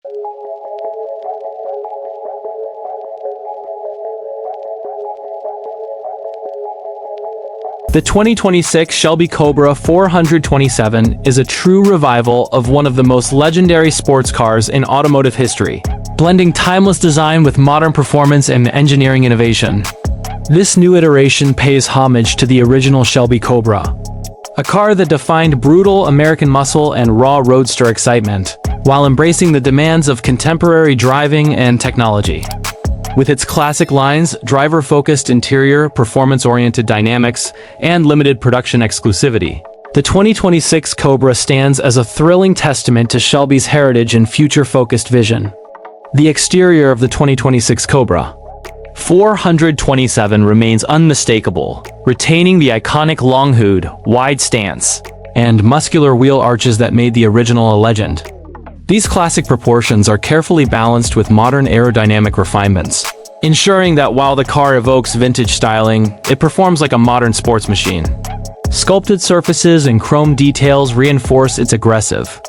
The 2026 Shelby Cobra 427 is a true revival of one of the most legendary sports cars in automotive history, blending timeless design with modern performance and engineering innovation. This new iteration pays homage to the original Shelby Cobra, a car that defined brutal American muscle and raw roadster excitement, while embracing the demands of contemporary driving and technology. With its classic lines, driver-focused interior, performance-oriented dynamics, and limited production exclusivity, the 2026 Cobra stands as a thrilling testament to Shelby's heritage and future-focused vision. The exterior of the 2026 Cobra 427 remains unmistakable, retaining the iconic long hood, wide stance, and muscular wheel arches that made the original a legend. These classic proportions are carefully balanced with modern aerodynamic refinements, ensuring that while the car evokes vintage styling, it performs like a modern sports machine. Sculpted surfaces and chrome details reinforce its aggressive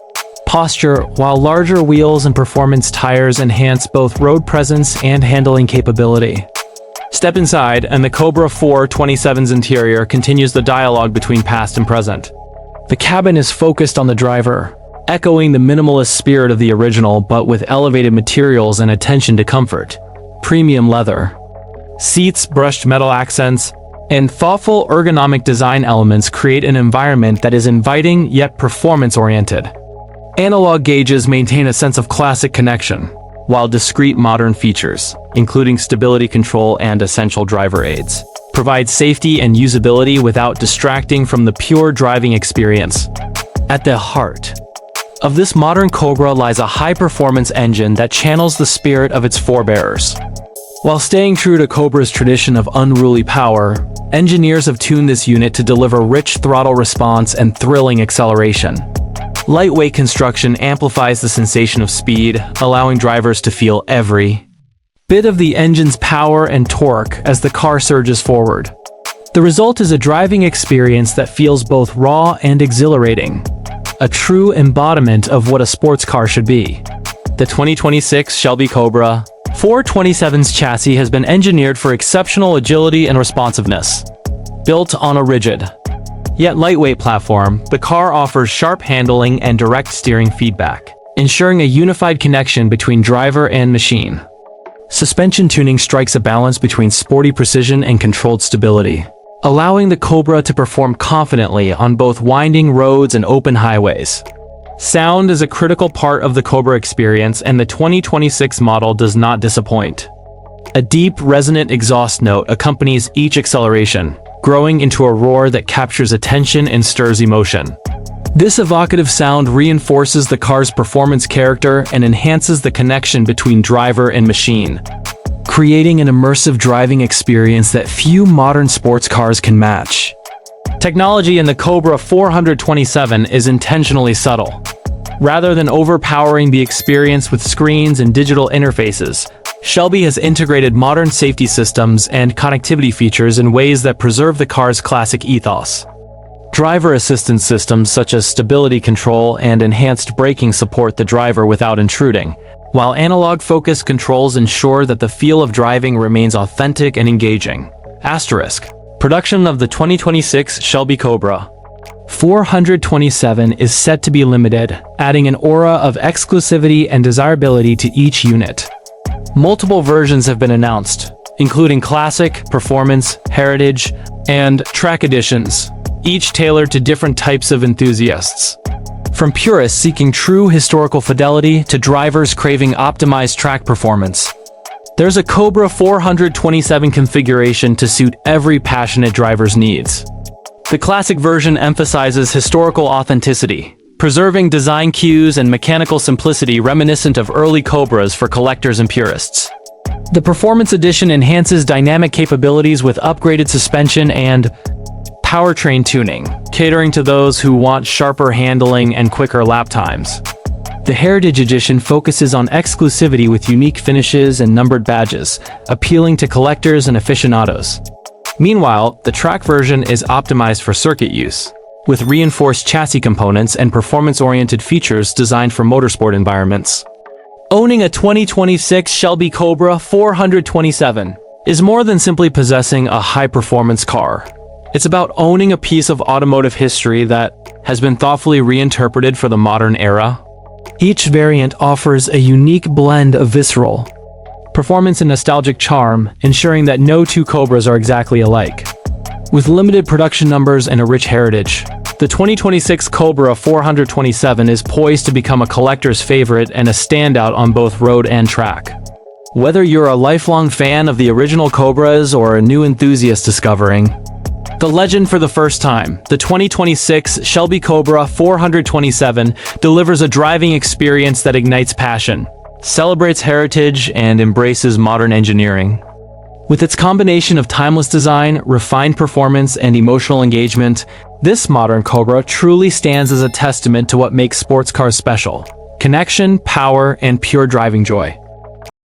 posture, while larger wheels and performance tires enhance both road presence and handling capability. Step inside, and the Cobra 427's interior continues the dialogue between past and present. The cabin is focused on the driver, echoing the minimalist spirit of the original but with elevated materials and attention to comfort. Premium leather, seats, brushed metal accents, and thoughtful ergonomic design elements create an environment that is inviting yet performance-oriented. Analog gauges maintain a sense of classic connection, while discrete modern features, including stability control and essential driver aids, provide safety and usability without distracting from the pure driving experience. At the heart of this modern Cobra lies a high-performance engine that channels the spirit of its forebears. While staying true to Cobra's tradition of unruly power, engineers have tuned this unit to deliver rich throttle response and thrilling acceleration. Lightweight construction amplifies the sensation of speed, allowing drivers to feel every bit of the engine's power and torque as the car surges forward. The result is a driving experience that feels both raw and exhilarating, a true embodiment of what a sports car should be. The 2026 Shelby Cobra 427's chassis has been engineered for exceptional agility and responsiveness. Built on a rigid, yet lightweight platform, the car offers sharp handling and direct steering feedback, ensuring a unified connection between driver and machine. Suspension tuning strikes a balance between sporty precision and controlled stability, allowing the Cobra to perform confidently on both winding roads and open highways. Sound is a critical part of the Cobra experience, and the 2026 model does not disappoint. A deep, resonant exhaust note accompanies each acceleration, growing into a roar that captures attention and stirs emotion. This evocative sound reinforces the car's performance character and enhances the connection between driver and machine, creating an immersive driving experience that few modern sports cars can match. Technology in the Cobra 427 is intentionally subtle. Rather than overpowering the experience with screens and digital interfaces, Shelby has integrated modern safety systems and connectivity features in ways that preserve the car's classic ethos. Driver assistance systems such as stability control and enhanced braking support the driver without intruding, while analog focus controls ensure that the feel of driving remains authentic and engaging. Asterisk. Production of the 2026 Shelby Cobra 427 is set to be limited, adding an aura of exclusivity and desirability to each unit. Multiple versions have been announced, including Classic, Performance, Heritage, and Track editions, each tailored to different types of enthusiasts. From purists seeking true historical fidelity to drivers craving optimized track performance, there's a Cobra 427 configuration to suit every passionate driver's needs. The classic version emphasizes historical authenticity, preserving design cues and mechanical simplicity reminiscent of early Cobras for collectors and purists. The Performance Edition enhances dynamic capabilities with upgraded suspension and powertrain tuning, catering to those who want sharper handling and quicker lap times. The Heritage Edition focuses on exclusivity with unique finishes and numbered badges, appealing to collectors and aficionados. Meanwhile, the track version is optimized for circuit use, with reinforced chassis components and performance-oriented features designed for motorsport environments. Owning a 2026 Shelby Cobra 427 is more than simply possessing a high-performance car. It's about owning a piece of automotive history that has been thoughtfully reinterpreted for the modern era. Each variant offers a unique blend of visceral performance and nostalgic charm, ensuring that no two Cobras are exactly alike. With limited production numbers and a rich heritage, the 2026 Cobra 427 is poised to become a collector's favorite and a standout on both road and track. Whether you're a lifelong fan of the original Cobras or a new enthusiast discovering the legend for the first time, the 2026 Shelby Cobra 427 delivers a driving experience that ignites passion, celebrates heritage, and embraces modern engineering. With its combination of timeless design, refined performance, and emotional engagement, this modern Cobra truly stands as a testament to what makes sports cars special: connection, power, and pure driving joy.